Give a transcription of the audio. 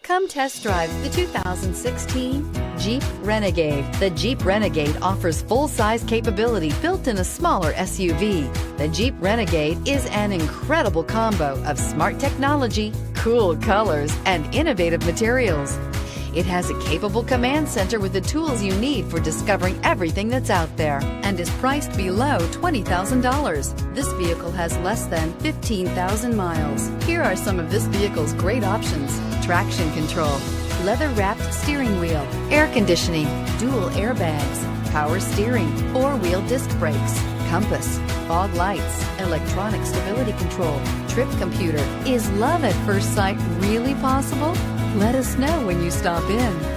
Come test drive the 2016 Jeep Renegade. The Jeep Renegade offers full-size capability built in a smaller SUV. The Jeep Renegade is an incredible combo of smart technology, cool colors, and innovative materials. It has a capable command center with the tools you need for discovering everything that's out there, and is priced below $20,000. This vehicle has less than 15,000 miles. Here are some of this vehicle's great options: traction control, leather-wrapped steering wheel, air conditioning, dual airbags, power steering, four-wheel disc brakes, compass, fog lights, electronic stability control, trip computer. Is love at first sight really possible? Let us know when you stop in.